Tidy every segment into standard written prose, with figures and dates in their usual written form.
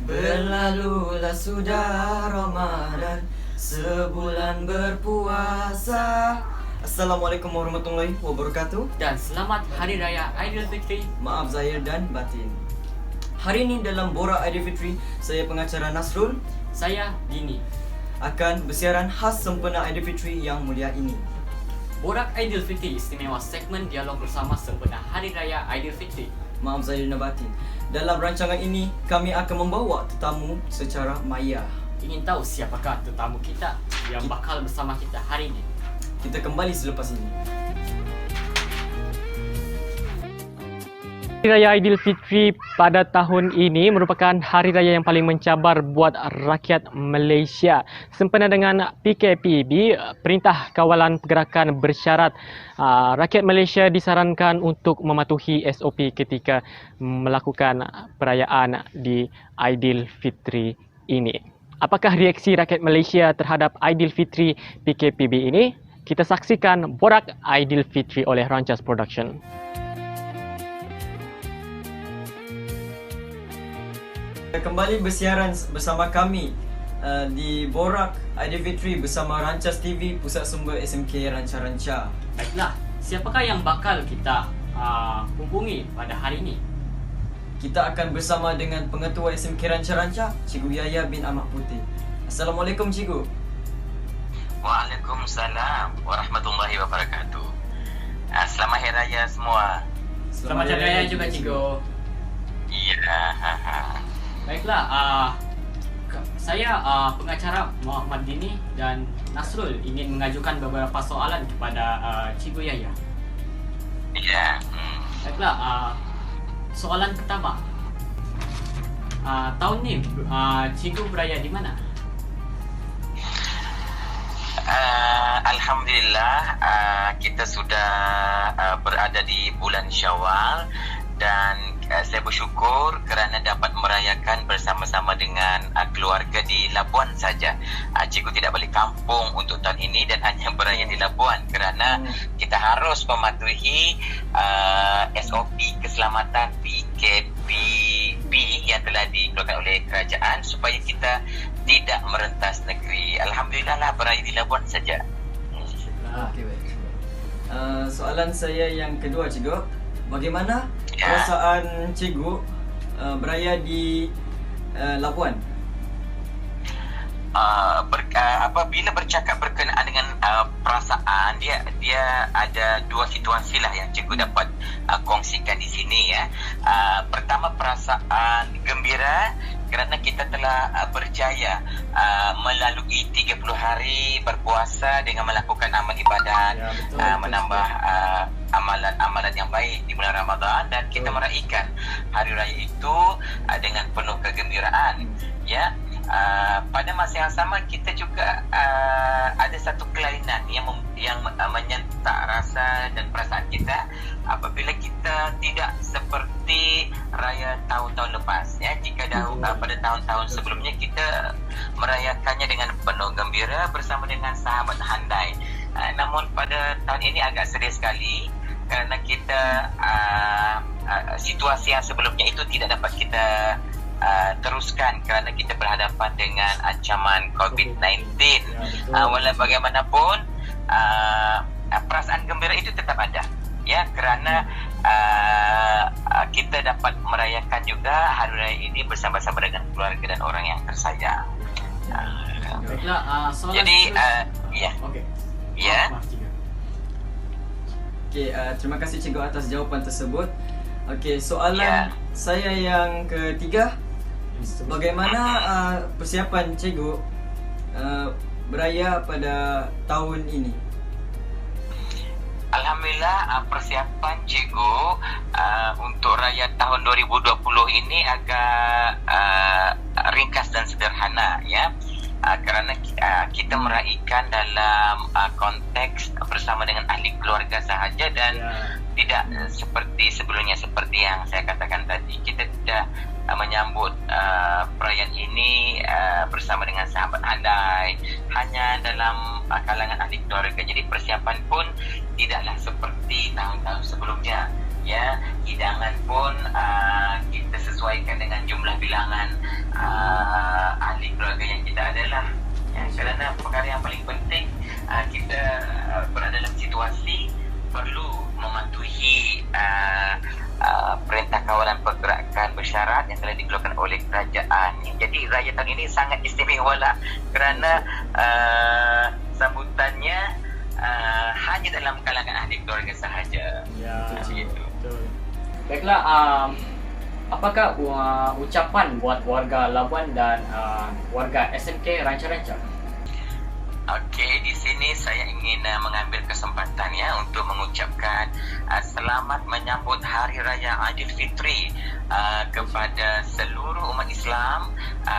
Berlalulah sudah Ramadan, sebulan berpuasa. Assalamualaikum warahmatullahi wabarakatuh. Dan selamat Hari Raya Aidilfitri. Maaf zahir dan batin. Hari ini dalam Borak Aidilfitri, saya pengacara Nasrul Saya Dini. akan bersiaran khas sempena Aidilfitri yang mulia ini. Borak Aidilfitri istimewa segmen dialog bersama sempena Hari Raya Aidilfitri. Maaf zahir dan batin. Dalam rancangan ini, kami akan membawa tetamu secara maya. Ingin tahu siapakah tetamu kita yang bakal bersama kita hari ini? Kita kembali selepas ini. Hari Raya Aidilfitri pada tahun ini merupakan hari raya yang paling mencabar buat rakyat Malaysia. Sempena dengan PKPB, Perintah Kawalan Pergerakan bersyarat rakyat Malaysia disarankan untuk mematuhi SOP ketika melakukan perayaan di Aidilfitri ini. Apakah reaksi rakyat Malaysia terhadap Aidilfitri PKPB ini? Kita saksikan Borak Aidilfitri oleh Rancas Production. Kembali bersiaran bersama kami di Borak Aidilfitri bersama Rancas TV, Pusat Sumber SMK Ranca-Ranca. Baiklah, siapakah yang bakal kita hubungi pada hari ini? Kita akan bersama dengan Pengetua SMK Ranca-Ranca, Cikgu Yahya bin Ahmad Putih. Assalamualaikum Cikgu. Waalaikumsalam warahmatullahi wabarakatuh. Selamat Hari Raya semua. Selamat Hari Raya juga Cikgu. Iya. Baiklah, saya pengacara Muhammad Dini dan Nasrul ingin mengajukan beberapa soalan kepada Cikgu Yahya. Iya. Baiklah, soalan pertama. Tahun ni Cikgu beraya di mana? Alhamdulillah, kita sudah berada di bulan Syawal dan saya bersyukur kerana dapat merayakan bersama-sama dengan keluarga di Labuan saja. Cikgu tidak balik kampung untuk tahun ini dan hanya beraya di Labuan kerana kita harus mematuhi SOP keselamatan PKPB yang telah dikeluarkan oleh kerajaan supaya kita tidak merentas negeri. Alhamdulillah lah beraya di Labuan saja. Okey, baik. Soalan saya yang kedua Cikgu, bagaimana perasaan Cikgu beraya di Labuan? Apabila bercakap berkenaan dengan perasaan, dia ada dua situasi lah yang cikgu dapat kongsikan di sini ya. Pertama, perasaan gembira kerana kita telah berjaya melalui 30 hari berpuasa dengan melakukan amal ibadat, menambah amalan-amalan yang baik di bulan Ramadan, dan kita meraihkan hari raya itu dengan penuh kegembiraan ya. Pada masa yang sama kita juga ada satu kelainan yang menyentak rasa dan perasaan kita apabila kita tidak seperti raya tahun-tahun lepas ya. Jika pada tahun-tahun sebelumnya kita merayakannya dengan penuh gembira bersama dengan sahabat handai, namun pada tahun ini agak sedih sekali kerana kita situasi yang sebelumnya itu tidak dapat kita teruskan kerana kita berhadapan dengan ancaman COVID-19. Walau bagaimanapun perasaan gembira itu tetap ada ya, kerana kita dapat merayakan juga hari raya ini bersama-sama dengan keluarga dan orang yang tersayang. Baiklah, soalan Jadi ya. Okey. Ya. Okey, terima kasih Cikgu atas jawapan tersebut. Okey, soalan saya yang ketiga, bagaimana persiapan Cikgu beraya pada tahun ini? Alhamdulillah, persiapan cikgu untuk raya tahun 2020 ini agak ringkas dan sederhana ya. Kerana kita meraihkan dalam konteks bersama dengan ahli keluarga sahaja dan tidak seperti sebelumnya, seperti yang saya katakan tadi, kita tidak menyambut perayaan ini bersama dengan sahabat handai, hanya dalam kalangan ahli keluarga. Jadi persiapan pun tidaklah seperti tahun-tahun sebelumnya Ya, hidangan pun kita sesuaikan dengan jumlah bilangan ahli keluarga yang kita adalah. Ya, kerana perkara yang paling penting, kita berada dalam situasi perlu mematuhi perintah kawalan pergerakan bersyarat yang telah dikeluarkan oleh kerajaan. Jadi raya tahun ini sangat istimewa lah, kerana sambutannya hanya dalam kalangan ahli keluarga sahaja. Ya, Macam itu. betul. Baiklah, apakah ucapan buat warga Labuan dan warga SMK Ranca-Ranca? Okey, di sini saya ingin mengambil kesempatan ya untuk mengucapkan selamat menyambut Hari Raya Aidilfitri kepada seluruh umat Islam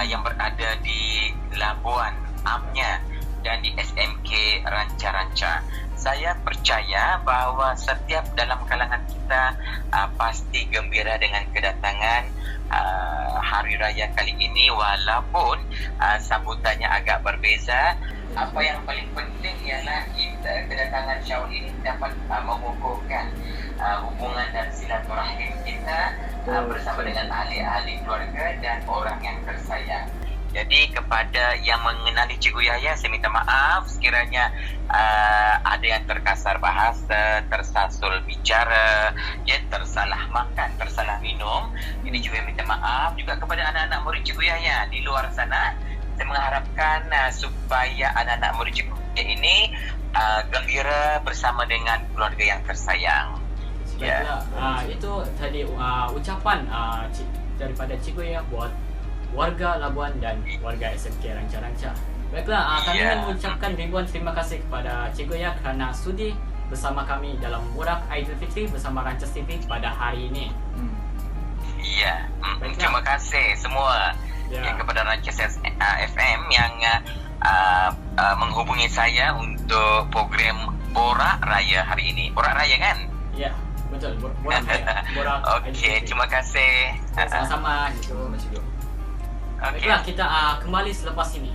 yang berada di Labuan, Amnya dan di SMK Ranca-Ranca. Saya percaya bahawa setiap dalam kalangan kita pasti gembira dengan kedatangan Hari Raya kali ini, walaupun sambutannya agak berbeza. Apa yang paling penting ialah kita kedatangan Syawal ini dapat mengukuhkan hubungan dan silaturahim kita bersama dengan ahli-ahli keluarga dan orang yang tersayang. Jadi kepada yang mengenali Cikgu Yahya, saya minta maaf sekiranya ada yang terkasar bahasa, tersasul bicara, ya, tersalah makan, tersalah minum. Ini juga minta maaf juga kepada anak-anak murid Cikgu Yahya di luar sana. Saya mengharapkan supaya anak-anak murid Cikgu Yahya ini gembira bersama dengan keluarga yang tersayang. Baiklah, itu tadi ucapan daripada Cikgu Yahya buat warga Labuan dan warga SMK Ranca-Ranca. Baiklah, kami ingin mengucapkan ribuan terima kasih kepada Cikgu Yahya kerana sudi bersama kami dalam Borak Aidilfitri bersama Rancas TV pada hari ini. Ya, terima kasih semua kepada Rancas FM yang menghubungi saya untuk program Borak Raya hari ini. Borak Raya kan? Ya, betul. Borak Raya. Borak Okey, terima kasih. Sama-sama. Baiklah, kita kembali selepas ini.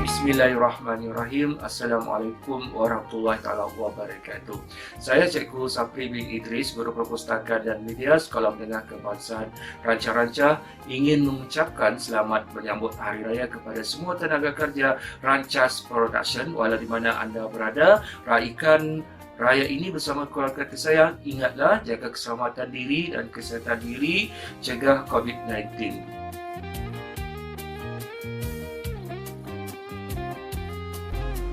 Bismillahirrahmanirrahim. Assalamualaikum warahmatullahi taala wabarakatuh. Saya Cikgu Sapri bin Idris, Guru Perpustakaan dan Media Sekolah Menengah Kebangsaan Ranca-Ranca, ingin mengucapkan selamat menyambut Hari Raya kepada semua tenaga kerja Rancas Production walau di mana anda berada. Raikan Raya ini bersama keluarga tersayang. Ingatlah, jaga keselamatan diri dan kesihatan diri, cegah COVID-19.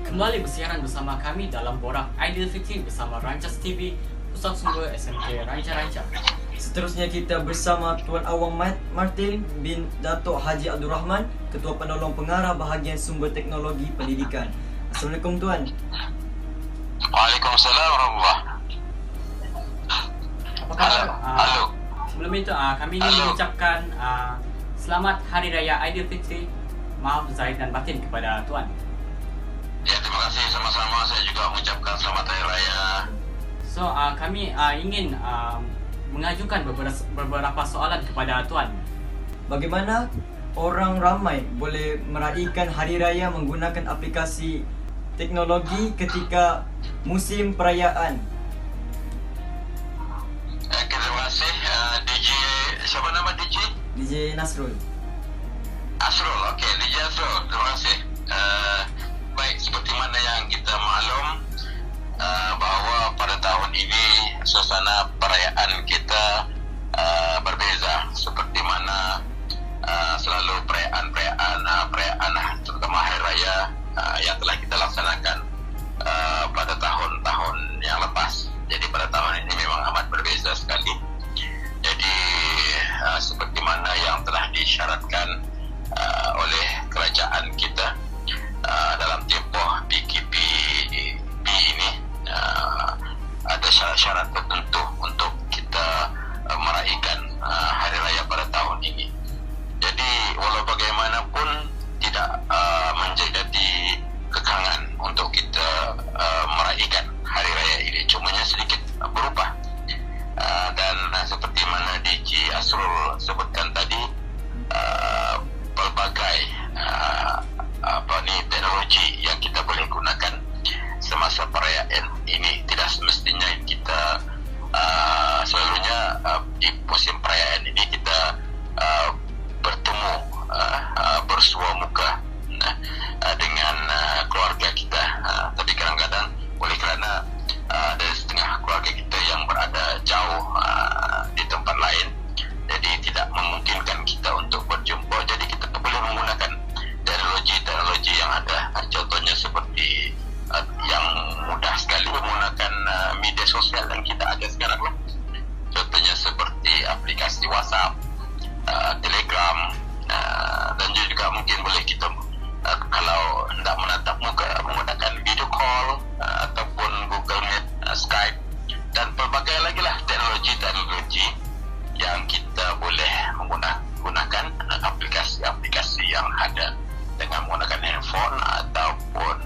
Kembali bersiaran bersama kami dalam Borak Aidilfitri bersama Rancas TV, Pusat Sumber SMK Ranca-Ranca. Seterusnya kita bersama Tuan Awang Martin bin Datuk Haji Abdul Rahman, Ketua Penolong Pengarah Bahagian Sumber Teknologi Pendidikan. Assalamualaikum Tuan. Waalaikumsalam warahmatullahi. Apa khabar? Halo. Sebelum itu kami ingin mengucapkan selamat Hari Raya Aidilfitri, maaf zahir dan batin kepada Tuan. Ya, terima kasih, sama-sama. Saya juga mengucapkan selamat Hari Raya. So, kami ingin mengajukan beberapa soalan kepada Tuan. Bagaimana orang ramai boleh meraihkan Hari Raya menggunakan aplikasi teknologi ketika musim perayaan? Terima kasih. DJ, siapa nama DJ? DJ Nasrul. Asrul, okey. DJ Asrul, terima kasih. Baik, seperti mana yang kita maklum bahawa pada tahun ini suasana perayaan kita berbeza. Seperti mana selalu perayaan terutama Hari Raya yang telah kita laksanakan pada tahun-tahun yang lepas. Jadi pada tahun ini memang amat berbeza sekali. Jadi seperti mana yang telah disyaratkan oleh kerajaan kita dalam tempoh PKP ini, ada syarat-syarat tertentu untuk kita meraihkan Hari Raya pada tahun ini. Jadi walau bagaimanapun tidak menjadi kekangan untuk kita meraihkan Hari Raya ini, cumanya sedikit berubah. Dan seperti mana DJ Asrul sebutkan tadi, pelbagai teknologi teknologi yang kita boleh gunakan semasa perayaan ini. Tidak semestinya kita selalunya di musim perayaan ini kita bertemu bersua muka dengan keluarga kita, tapi kadang-kadang oleh kerana ada setengah keluarga kita yang berada jauh di tempat lain, jadi tidak memungkinkan kita untuk berjumpa. Jadi kita boleh menggunakan teknologi yang ada. Contohnya seperti yang mudah sekali menggunakan media sosial yang kita ada sekarang lah. Contohnya seperti aplikasi WhatsApp, Telegram, dan juga mungkin boleh kita kalau hendak menatap muka menggunakan video call ataupun Google Meet, Skype, dan pelbagai lagi lah teknologi yang kita boleh menggunakan aplikasi-aplikasi yang ada dengan menggunakan handphone ataupun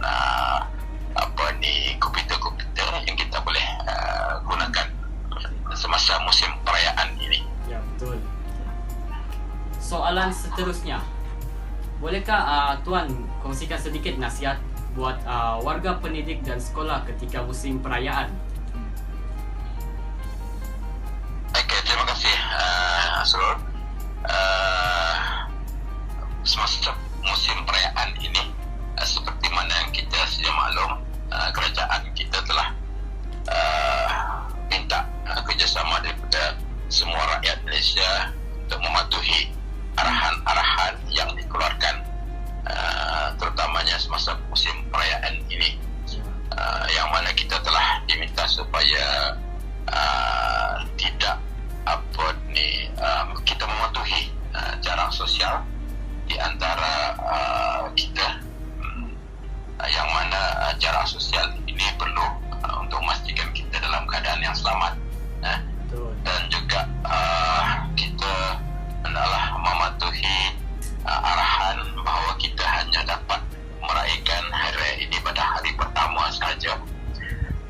komputer yang kita boleh gunakan semasa musim perayaan ini. Ya, betul. Soalan seterusnya, bolehkah Tuan kongsikan sedikit nasihat buat warga pendidik dan sekolah ketika musim perayaan? Okey, terima kasih Asrul. Semasa musim perayaan ini, seperti mana yang kita sedia maklum, kerajaan kita telah minta kerjasama daripada semua rakyat Malaysia untuk mematuhi arahan-arahan yang dikeluarkan, terutamanya semasa musim perayaan ini, yang mana kita telah diminta supaya tidak kita mematuhi jarak sosial di antara kita, yang mana jarak sosial ini perlu untuk memastikan kita dalam keadaan yang selamat, dan juga kita hendaklah mematuhi arahan bahawa kita hanya dapat meraihkan hari raya ini pada hari pertama sahaja,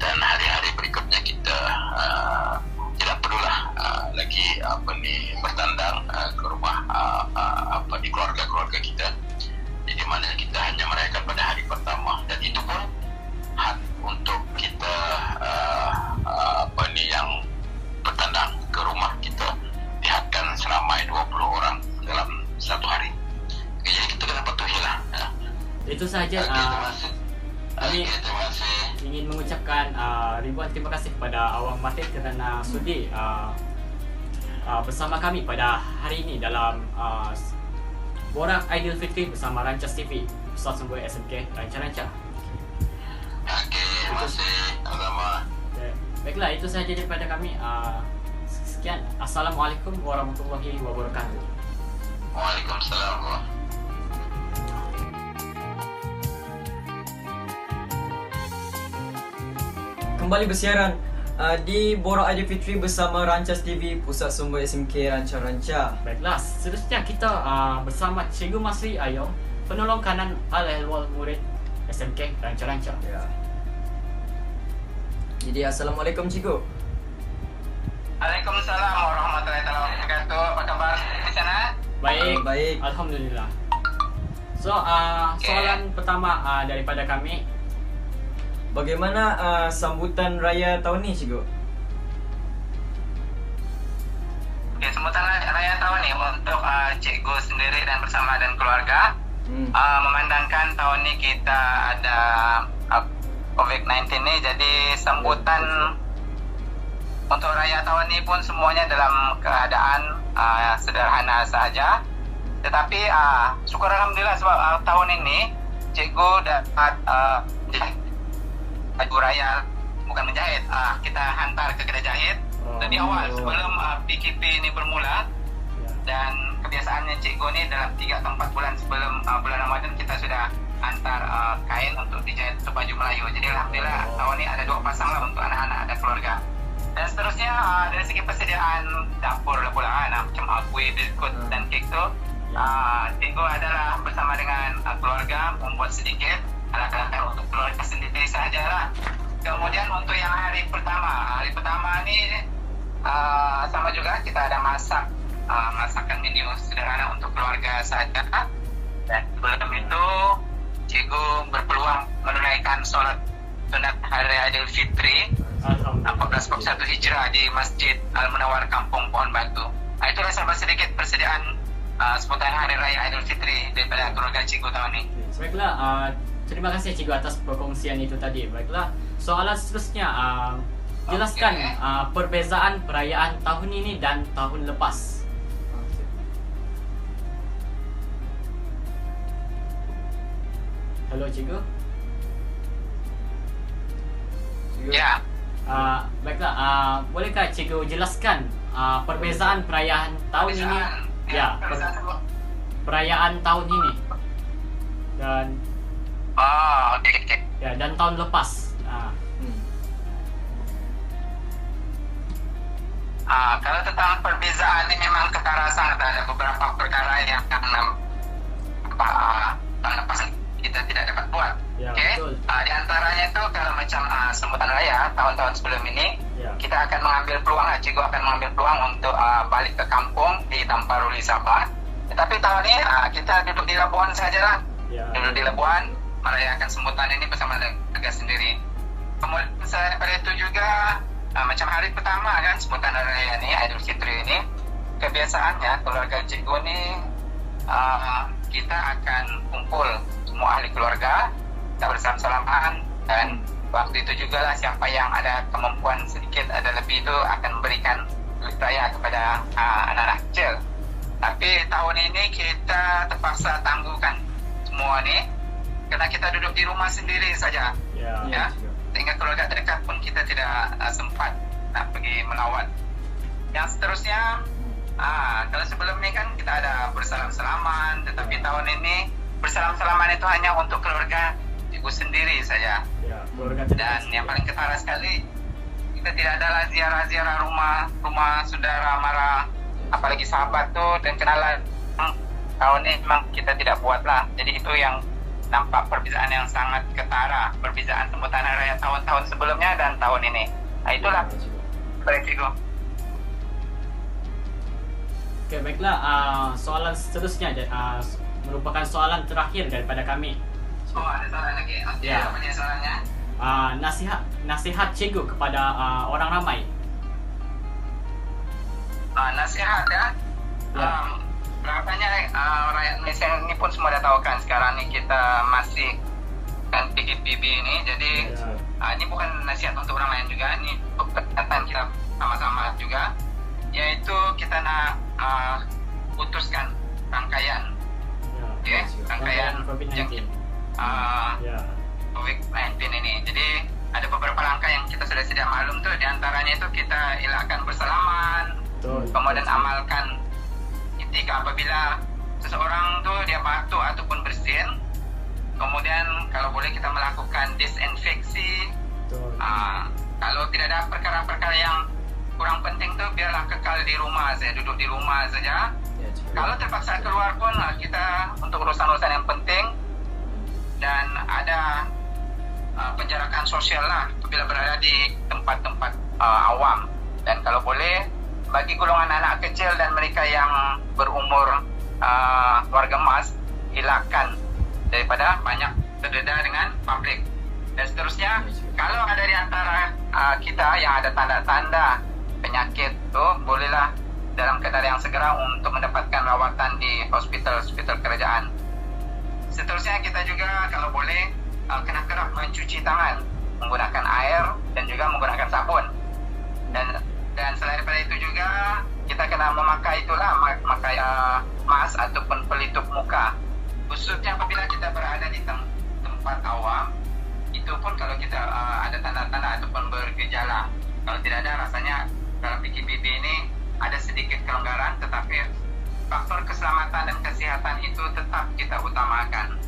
dan hari-hari berikutnya kita tidak perlulah lagi bertandang ke rumah di keluarga-keluarga kita, di mana kita hanya merayakan pada hari pertama, dan itu pun hak untuk kita yang bertandang ke rumah kita dihadkan seramai 20 orang dalam satu hari. Jadi kita kena patuhilah. Itu sahaja. Kami terima kasih. ingin mengucapkan ribuan terima kasih kepada Awang Martin kerana sudi bersama kami pada hari ini dalam Borak Aidilfitri bersama Rancas TV, Pusat Sumber SMK Ranca-Ranca. Okey, terima kasih. Sama-sama. Baiklah, itu sahaja daripada kami. Sekian. Assalamualaikum warahmatullahi wabarakatuh. Waalaikumsalam. Kembali bersiaran di Borak Aidilfitri bersama Rancas TV, Pusat Sumber SMK Ranca-Ranca. Baiklah, seterusnya kita bersama Cikgu Masri Ayong, penolong kanan Al-Ehwal Murid SMK Ranca-Ranca. Ya. Jadi assalamualaikum cikgu. Waalaikumsalam warahmatullahi wabarakatuh. Apa kabar di sana? Baik, Baik. Alhamdulillah. So, soalan pertama daripada kami. Bagaimana sambutan raya tahun ni cikgu? Okay, sambutan raya tahun ni untuk cikgu sendiri dan bersama dan keluarga, memandangkan tahun ni kita ada COVID-19 ni, jadi sambutan untuk raya tahun ni pun semuanya dalam keadaan sederhana sahaja. Tetapi syukur Alhamdulillah sebab tahun ini cikgu dapat baju raya, bukan menjahit, kita hantar ke kedai jahit dari awal sebelum PKP ini bermula. Dan kebiasaannya cikgu ni dalam 3 atau 4 bulan sebelum bulan Ramadan kita sudah hantar kain untuk dijahit untuk baju Melayu. Jadi Alhamdulillah tahun ni ada 2 pasang lah untuk anak-anak dan keluarga. Dan seterusnya dari segi persediaan dapur lah pula, macam kuih, biskut dan kek tu, cikgu adalah bersama dengan keluarga membuat sedikit alat-alat untuk keluarga sendiri sahajalah. Kemudian untuk yang hari pertama ni sama juga kita ada masakan menu sederhana untuk keluarga sahaja. Dan sebelum itu cikgu berpeluang menunaikan solat sunat Hari Raya Aidilfitri Alhamdulillah. 1441 Hijrah di Masjid Al-Munawwar Kampung Pohon Batu. Itulah sahabat sedikit persediaan seputar Hari Raya Aidilfitri daripada keluarga cikgu tahun ini. Baiklah, terima kasih cikgu atas perkongsian itu tadi. Baiklah, soalan seterusnya, jelaskan perbezaan perayaan tahun ini dan tahun lepas. Halo cikgu. Ya, Baiklah, bolehkah cikgu jelaskan perbezaan perayaan tahun ini? Ya, perayaan tahun ini dan okey. ya dan tahun lepas. Kalau tentang perbezaan ini memang ketara sangat, ada beberapa perkara yang tahun lepas kita tidak dapat buat. Ya, Okey. betul. Di antaranya itu kalau macam sambutan raya tahun-tahun sebelum ini, Ya. kita akan mengambil peluang, cikgu akan mengambil peluang untuk balik ke kampung di Tamparuli Sabah. Tetapi tahun ini kita duduk di Labuan sajalah. Ya. Duduk di Labuan merayakan sambutan ini bersama keluarga sendiri. Kemudian selain daripada itu juga macam hari pertama kan sambutan hari raya ini Aidilfitri ini, kebiasaannya keluarga cikgu ni kita akan kumpul semua ahli keluarga, kita bersama-salaman, dan waktu itu juga lah siapa yang ada kemampuan sedikit ada lebih itu akan memberikan duit raya kepada anak-anak kecil. Tapi tahun ini kita terpaksa tangguhkan semua ni kerana kita duduk di rumah sendiri saja. Ya. Sehingga keluarga terdekat pun kita tidak sempat nak pergi melawat. Yang seterusnya, kalau sebelum ni kan kita ada bersalam-salaman, tetapi tahun ini bersalam-salaman itu hanya untuk keluarga ibu sendiri saja. Ya, keluarga Dan yang paling ketara sekali, kita tidak ada ziarah-ziarah rumah saudara mara, apalagi sahabat tu dan kenalan. Tahun ini memang kita tidak buatlah. Jadi itu yang nampak perbezaan yang sangat ketara, perbezaan sambutan hari raya tahun-tahun sebelumnya dan tahun ini. Itulah baik cikgu. Okey, baiklah. Soalan seterusnya merupakan soalan terakhir daripada kami. Ada soalan lagi? Okey, Ya. apa dia soalannya? Nasihat cikgu kepada orang ramai. Nasihat ya. Rasanya rakyat Malaysia ini pun semua dah tahu kan sekarang ni kita masih kan PKPB ini. Jadi ini bukan nasihat untuk orang lain juga, ini perkataan kita sama-sama juga, iaitu kita nak putuskan rangkaian rangkaian COVID-19. COVID-19 ini. Jadi ada beberapa langkah yang kita sudah sedia maklum tu, di antaranya itu kita elakkan bersalaman, kemudian amalkan ketika apabila seseorang tu dia batuk ataupun bersin, kemudian kalau boleh kita melakukan disinfeksi. Kalau tidak ada perkara-perkara yang kurang penting tu biarlah kekal di rumah saja, duduk di rumah saja. Kalau terpaksa keluar pun kita untuk urusan-urusan yang penting, dan ada penjarakan sosial lah bila berada di tempat-tempat awam. Dan kalau boleh bagi golongan anak kecil dan mereka yang berumur warga emas, elakkan daripada banyak terdedah dengan publik. Dan seterusnya, kalau ada di antara kita yang ada tanda-tanda penyakit tu, bolehlah dalam keadaan yang segera untuk mendapatkan rawatan di hospital-hospital kerajaan. Seterusnya kita juga kalau boleh kena kerap mencuci tangan menggunakan air dan juga menggunakan sabun. Dan selain daripada itu juga kita kena memakai mask ataupun pelitup muka. Khususnya apabila kita berada di tempat awam, itu pun kalau kita ada tanda-tanda ataupun bergejala. Kalau tidak ada, rasanya dalam PKPB ini ada sedikit kelonggaran, tetapi faktor keselamatan dan kesihatan itu tetap kita utamakan.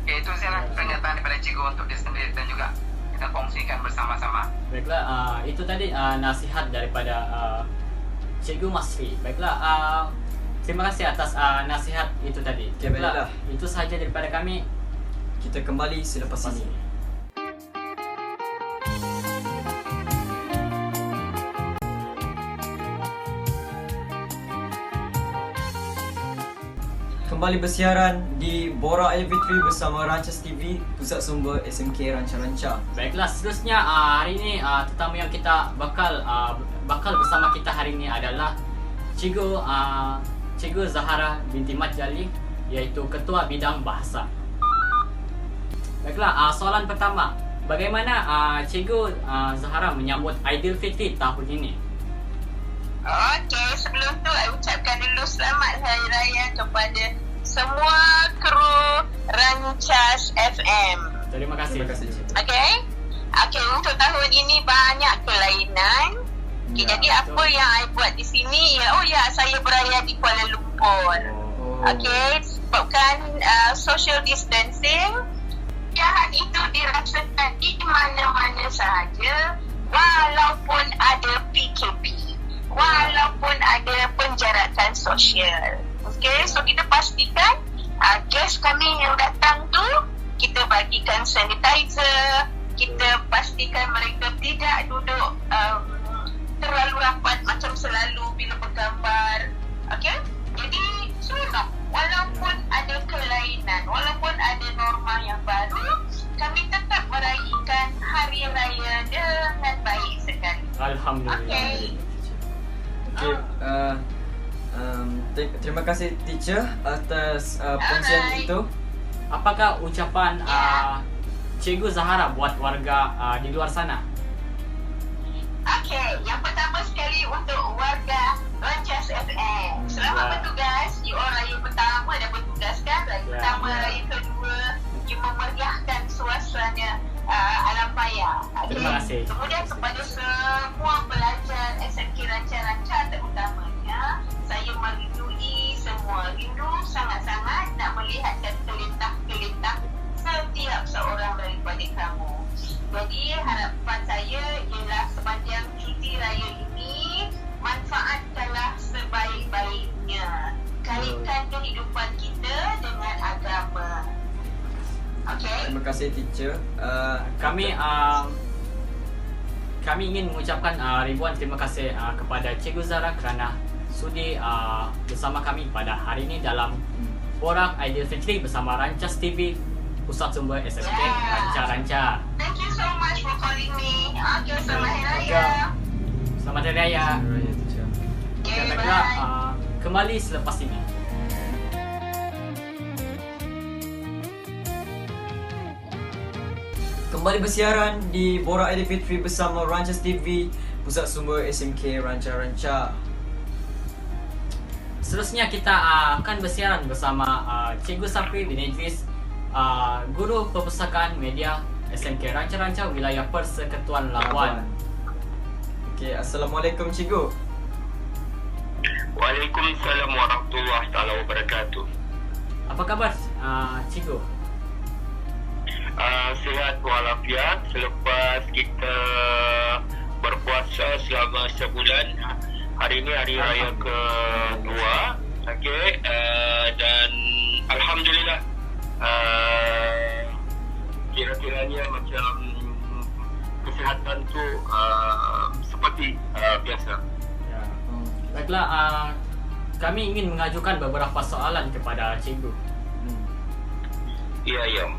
Okay, itu saja pernyataan daripada cikgu untuk diri sendiri dan juga kita kongsikan bersama-sama. Baiklah, itu tadi nasihat daripada Cikgu Masri. Baiklah, terima kasih atas nasihat itu tadi. Okay, baiklah. Itu sahaja daripada kami. Kita kembali selepas ini. kembali bersiaran di Borak Elevatory bersama Rancas TV, pusat sumber SMK Ranca-Ranca. Baiklah, seterusnya hari ini tetamu yang kita bakal bersama kita hari ini adalah Cikgu Zahara binti Mat Jalil, iaitu Ketua Bidang Bahasa. Baiklah, soalan pertama, bagaimana Cikgu Zahara menyambut Aidilfitri tahun ini? Okey, sebelum tu saya ucapkan dulu selamat Hari Raya kepada semua kru Rancas FM. Terima kasih. Terima kasih, Cikgu. Okey, untuk tahun ini banyak kelainan. Okay, Ya, jadi apa yang saya buat di sini saya beraya di Kuala Lumpur. Okey, sebabkan social distancing, jahat itu dirasakan di mana-mana sahaja walaupun ada PKP. Walaupun ada penjarakan sosial. Okey, so kita pastikan guest kami yang datang tu kita bagikan sanitizer, kita pastikan mereka tidak duduk terlalu rapat macam selalu bila bergambar. Okey? Jadi sudah, walaupun ada kelainan, walaupun ada norma yang baru, kami tetap meraihkan Hari Raya dengan baik sekali. Alhamdulillah. Okey. Okay, terima kasih teacher atas perkongsian Alright. itu. Apakah ucapan Cikgu Zahara buat warga di luar sana? Okey, yang pertama sekali untuk warga Rancas FM. Selamat bertugas. You all raya pertama dah bertugas kan? Raya pertama, raya kedua, you memeriahkan suasana alam raya. Okay? Terima kasih. Kemudian kepada semua pelajar SMK Ranca-Ranca terutamanya, saya merindui semua. Rindu sangat-sangat nak melihatkan kelintah-kelintah setiap seorang daripada kamu. Jadi harapan saya ialah sepanjang cuti raya ini, manfaatkanlah sebaik-baiknya. Kaitkan kehidupan kita dengan agama. Okey? Terima kasih teacher. Kami ingin mengucapkan ribuan terima kasih kepada Cikgu Zahara kerana sudi bersama kami pada hari ini dalam Borak Aidilfitri bersama Rancas TV, pusat sumber SMK Ranca-Ranca. Thank you so much for calling me. Okay, selamat Hari Raya. Selamat Hari Raya. Raya teacher. Okay, Baiklah, bye. kembali selepas ini. Kembali bersiaran di Borak Elevatory bersama Rancas TV, pusat sumber SMK Ranca-Ranca. Seterusnya kita akan bersiaran bersama Cikgu Sapri bin Idris, Guru Perpustakaan Media SMK Ranca-Ranca Wilayah Persekutuan Labuan. Okey, Assalamualaikum Cikgu. Waalaikumsalam warahmatullahi taala wabarakatuh. Apa khabar Cikgu? Sihat walafiat selepas kita berpuasa selama sebulan. Hari ini hari raya kedua. Okey, dan alhamdulillah kira-kiranya macam kesihatan tu seperti biasa. Ya. Baiklah, kami ingin mengajukan beberapa soalan kepada Cikgu. Ya, ya.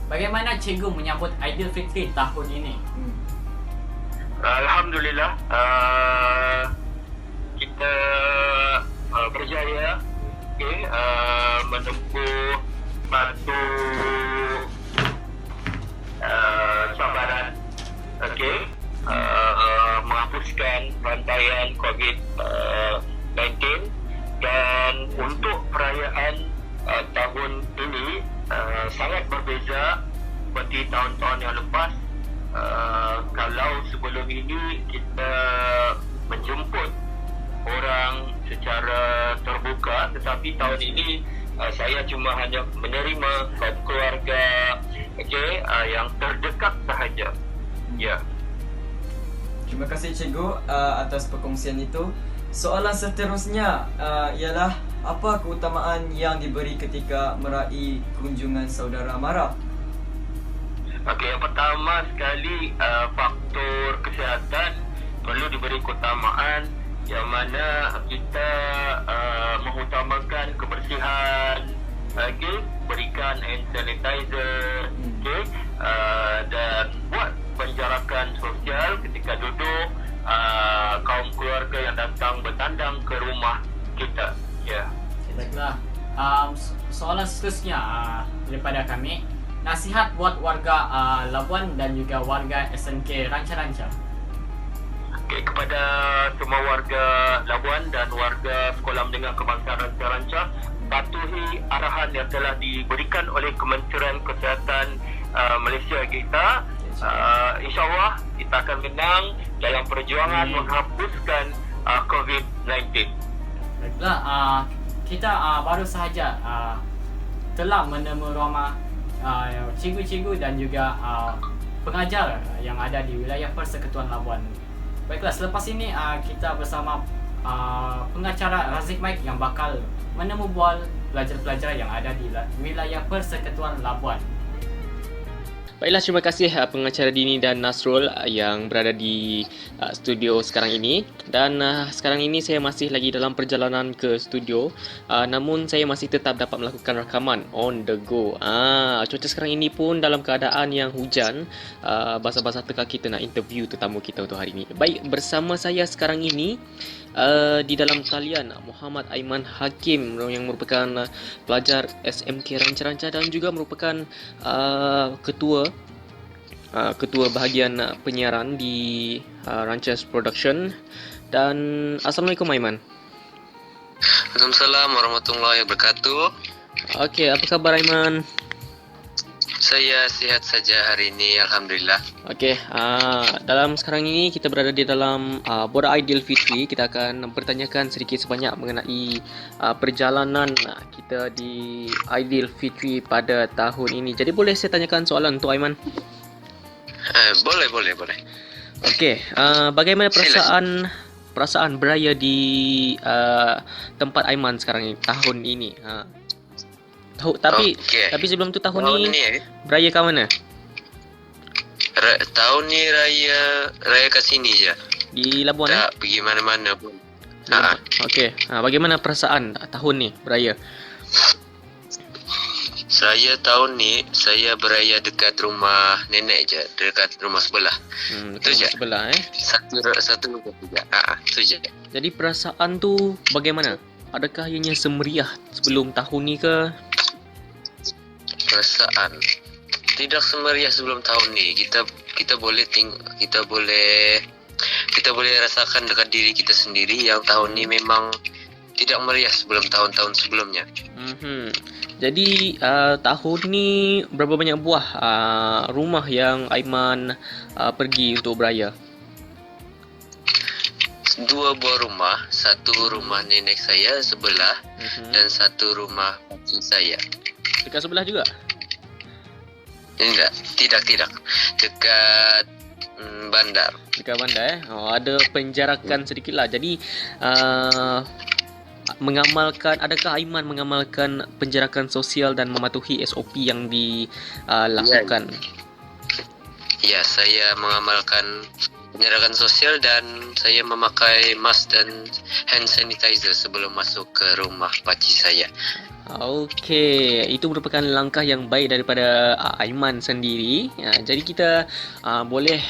Bagaimana Cikgu menyambut Aidilfitri tahun ini? Alhamdulillah, kita berjaya menempuh satu cabaran, menghapuskan rantaian COVID-19, dan untuk perayaan tahun ini sangat berbeza seperti tahun-tahun yang lepas. Kalau sebelum ini kita menjemput orang secara terbuka, tetapi tahun ini saya cuma hanya menerima kaum keluarga yang terdekat sahaja. Ya. Terima kasih Cikgu atas perkongsian itu. Soalan seterusnya ialah apa keutamaan yang diberi ketika meraih kunjungan saudara mara? Okey, yang pertama sekali faktor kesihatan perlu diberi keutamaan yang mana kita mengutamakan kebersihan, berikan hand sanitizer, dan buat penjarakan sosial ketika duduk, kaum keluarga yang datang bertandang ke rumah kita. Baiklah. Soalan seterusnya daripada kami, nasihat buat warga Labuan dan juga warga SMK Ranca-Ranca. Kepada semua warga Labuan dan warga Sekolah Menengah Kebangsaan Ranca-Ranca, patuhi arahan yang telah diberikan oleh Kementerian Kesihatan Malaysia kita. InsyaAllah kita akan menang dalam perjuangan menghapuskan COVID-19. Baiklah, kita baru sahaja telah menemu rumah cikgu-cikgu dan juga pengajar yang ada di wilayah Persekutuan Labuan. Baiklah, selepas ini kita bersama pengacara Razik Mike yang bakal menemu bual pelajar-pelajar yang ada di wilayah Persekutuan Labuan. Baiklah, terima kasih pengacara Dini dan Nasrul yang berada di studio sekarang ini. Dan sekarang ini saya masih lagi dalam perjalanan ke studio, namun saya masih tetap dapat melakukan rakaman on the go. Cuaca sekarang ini pun dalam keadaan yang hujan, basah-basah tengah kita nak interview tetamu kita untuk hari ini. Baik, bersama saya sekarang ini di dalam talian Muhammad Aiman Hakim yang merupakan pelajar SMK Ranca-Ranca dan juga merupakan ketua bahagian penyiaran di Ranchers Production. Dan Assalamualaikum Aiman. Waalaikumsalam warahmatullahi wabarakatuh. Okey, apa khabar Aiman? Saya sihat saja hari ini, alhamdulillah. Okey, dalam sekarang ini kita berada di dalam Borak Aidilfitri. Kita akan bertanyakan sedikit sebanyak mengenai perjalanan kita di Aidilfitri pada tahun ini. Jadi boleh saya tanyakan soalan untuk Aiman? Boleh. Okey, bagaimana perasaan beraya di tempat Aiman sekarang ini, tahun ini? Tapi sebelum tu tahun ni beraya kat mana? Tahun ni raya kat sini je. Di Labuan? Tak pergi mana-mana pun. Okey, bagaimana perasaan tahun ni beraya? Saya tahun ni saya beraya dekat rumah nenek je, dekat rumah sebelah. Dekat rumah sebelah Satu rumah juga. Itu je. Jadi perasaan tu bagaimana? Adakah ianya semeriah sebelum tahun ni ke? Perasaan tidak semeriah sebelum tahun ni. Kita boleh rasakan dekat diri kita sendiri yang tahun ni memang tidak meriah sebelum tahun-tahun sebelumnya. Jadi tahun ni berapa banyak buah rumah yang Aiman pergi untuk beraya? 2 buah rumah, satu rumah nenek saya sebelah dan satu rumah pakcik saya. Dekat sebelah juga? Tidak. Dekat bandar. Dekat bandar ada penjarakan sedikit lah. Jadi adakah Aiman mengamalkan penjarakan sosial dan mematuhi SOP yang dilakukan? Ya, saya mengamalkan penjarakan sosial dan saya memakai mask dan hand sanitizer sebelum masuk ke rumah pakcik saya. Okey, itu merupakan langkah yang baik daripada Aiman sendiri. Jadi kita boleh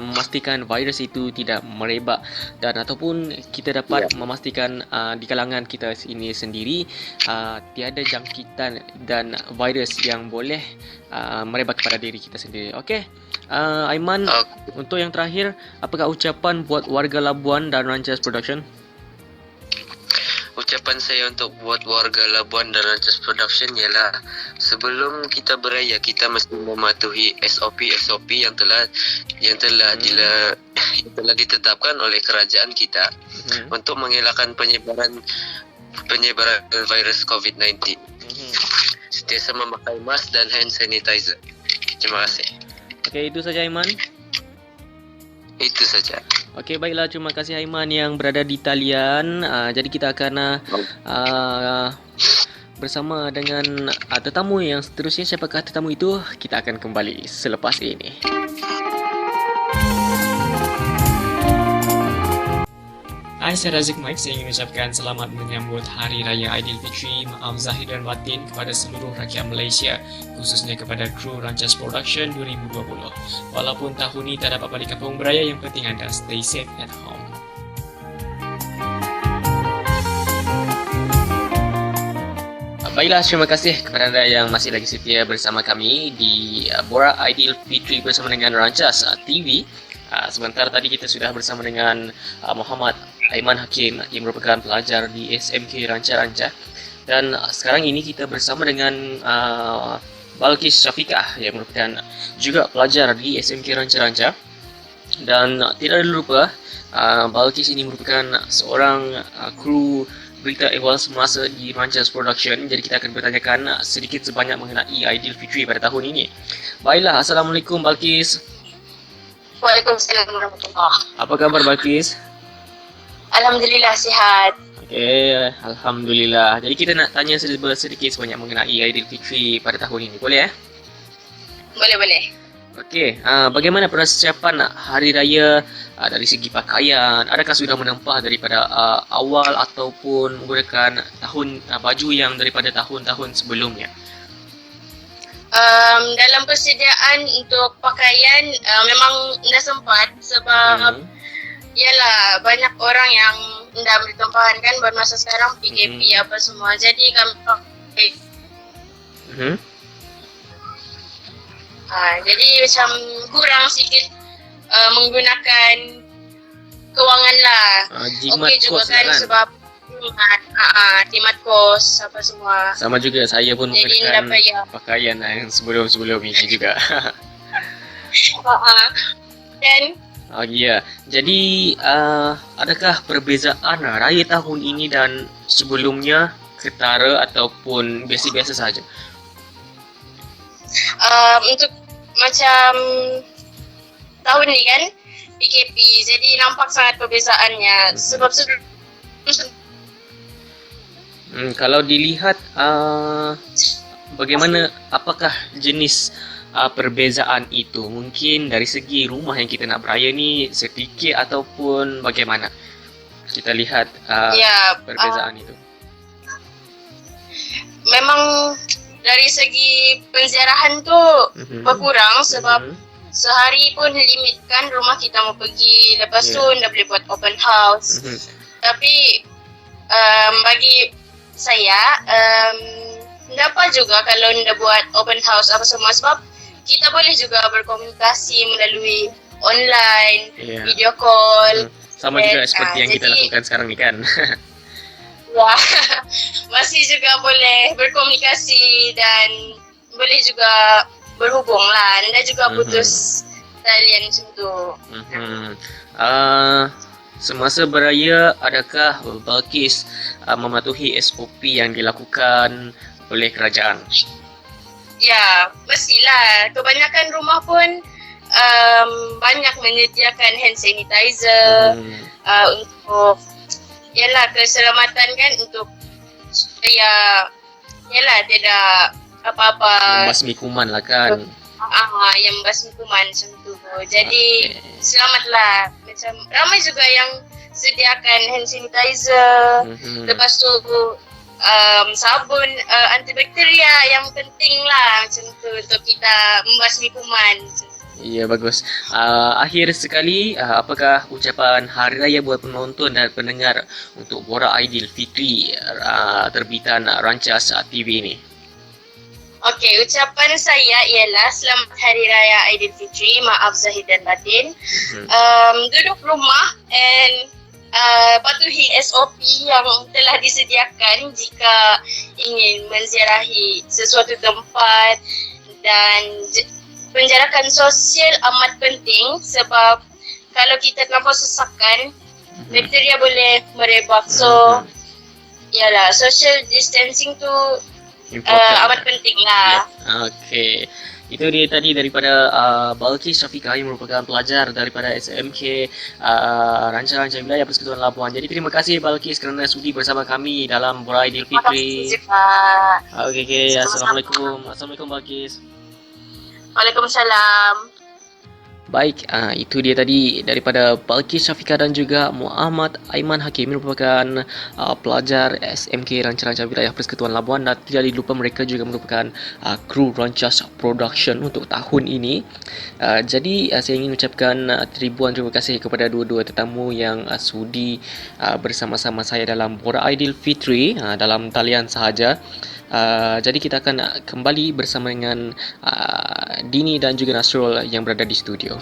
memastikan virus itu tidak merebak dan ataupun kita dapat memastikan di kalangan kita ini sendiri tiada jangkitan dan virus yang boleh merebak kepada diri kita sendiri. Okey, Aiman, untuk yang terakhir, apakah ucapan buat warga Labuan dan Ranchers Production? Ucapan saya untuk buat warga Labuan dan Ranchers Production ialah sebelum kita beraya kita mesti mematuhi SOP yang telah ditetapkan oleh kerajaan kita untuk mengelakkan penyebaran virus COVID-19. Sentiasa memakai mask dan hand sanitizer. Terima kasih. Okey, itu saja Aiman. Itu saja. Okey, baiklah, terima kasih Aiman yang berada di talian. Jadi kita akan bersama dengan tetamu yang seterusnya. Siapakah tetamu itu? Kita akan kembali selepas ini. Hai, saya Razik Mike. Saya ingin mengucapkan selamat menyambut Hari Raya Aidilfitri, maaf zahir dan batin kepada seluruh rakyat Malaysia, khususnya kepada kru Rancas Production 2020. Walaupun tahun ini tak dapat balik kampung beraya, yang penting anda stay safe at home. Baiklah, terima kasih kepada anda yang masih lagi setia bersama kami di Borak Aidilfitri bersama dengan Rancas TV. Sebentar tadi kita sudah bersama dengan Muhammad Aiman Hakim yang merupakan pelajar di SMK Ranca-Ranca, dan sekarang ini kita bersama dengan Balkis Syafiqah yang merupakan juga pelajar di SMK Ranca-Ranca. Dan tidak lupa, Balkis ini merupakan seorang kru berita ehwal semasa di Rancas Production. Jadi kita akan bertanyakan sedikit sebanyak mengenai Aidilfitri pada tahun ini. Baiklah, Assalamualaikum Balkis. Waalaikumsalam warahmatullahi. Apa kabar Balkis? Alhamdulillah sihat. Okey, Alhamdulillah. Jadi kita nak tanya sedikit sebanyak mengenai Aidilfitri pada tahun ini, boleh ya? Boleh. Okey, bagaimana persiapan Hari Raya dari segi pakaian? Adakah sudah menempah daripada awal ataupun menggunakan baju yang daripada tahun-tahun sebelumnya? Dalam persediaan untuk pakaian memang dah sempat sebab yalah banyak orang yang dah beri tempahan kan bermasa sekarang PKP apa semua, jadi kami pakai jadi macam kurang sikit menggunakan kewangan lah. Okey juga kan sebab timat kos apa semua. Sama juga, saya pun jadi menggunakan pakaian yang sebelum ini juga. Dan ya. Jadi adakah perbezaan raya tahun ini dan sebelumnya ketara ataupun biasa-biasa saja? Untuk macam tahun ni kan PKP, jadi nampak sangat perbezaannya sebab kalau dilihat bagaimana, apakah jenis perbezaan itu? Mungkin dari segi rumah yang kita nak beraya ni sedikit ataupun bagaimana? Kita lihat perbezaan itu. Memang dari segi penziarahan tu berkurang sebab sehari pun limitkan rumah kita mau pergi, lepas tu dah boleh buat open house. Tapi bagi saya dapat juga kalau anda buat open house apa semua, sebab kita boleh juga berkomunikasi melalui online, video call. Sama juga seperti yang kita lakukan sekarang ni kan. Ya, masih juga boleh berkomunikasi dan boleh juga berhubung lah. Anda juga putus talian macam tu. Semasa beraya, adakah Balkis mematuhi SOP yang dilakukan oleh kerajaan? Ya, mestilah. Kebanyakan rumah pun banyak menyediakan hand sanitizer untuk keselamatan kan, untuk supaya tidak apa-apa membasmi kuman lah kan. Yang membasmi kuman macam tu. Jadi selamatlah. Macam ramai juga yang sediakan hand sanitizer. Lepas tu sabun antibakteria yang penting lah macam tu untuk kita membasmi kuman. Ya, bagus. Akhir sekali, apakah ucapan Hari Raya buat penonton dan pendengar untuk Borak Aidilfitri terbitan Rancas TV ini? Okey, ucapan saya ialah selamat Hari Raya Aidilfitri, maaf zahir dan batin. Duduk rumah and patuhi SOP yang telah disediakan jika ingin menziarahi sesuatu tempat, dan penjarakan sosial amat penting sebab kalau kita terlampau sesakan, bakteria boleh merebak. So, social distancing tu amat penting lah. Okey. Itu dia tadi daripada Balkis Syafiqah yang merupakan pelajar daripada SMK Ranca-Ranca Wilayah Persekutuan Labuan. Jadi terima kasih Balkis kerana sudi bersama kami dalam Borak Aidilfitri. Terima kasih Pak. Okey. Assalamualaikum. Assalamualaikum Balkis. Waalaikumsalam. Baik, itu dia tadi daripada Balkis Syafiqah dan juga Muhammad Aiman Hakim, merupakan pelajar SMK Ranca-Ranca Wilayah Persekutuan Labuan, dan tidak dilupa mereka juga merupakan kru Rancas Production untuk tahun ini. Jadi saya ingin ucapkan ribuan terima kasih kepada dua-dua tetamu yang sudi bersama-sama saya dalam Borak Aidilfitri dalam talian sahaja. Jadi kita akan kembali bersama dengan Dini dan juga Nasrul yang berada di studio.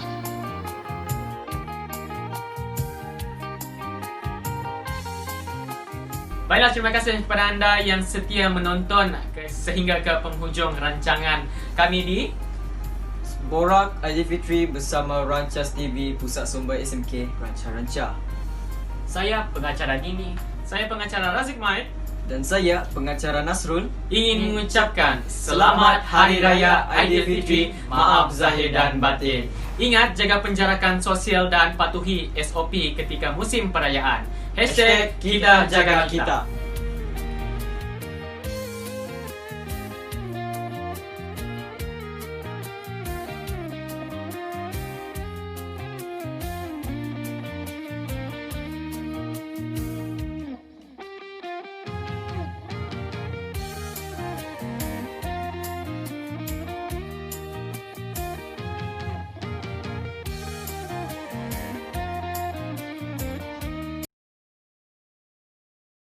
Baiklah, terima kasih kepada anda yang setia menonton sehingga ke penghujung rancangan kami di Borak Aidilfitri bersama Rancas TV, Pusat Sumber SMK Ranca-Ranca. Saya pengacara Dini, saya pengacara Razik Maid, dan saya pengacara Nasrul ingin mengucapkan Selamat Hari Raya Aidilfitri, maaf zahir dan batin. Ingat, jaga penjarakan sosial dan patuhi SOP ketika musim perayaan. #kita jaga kita.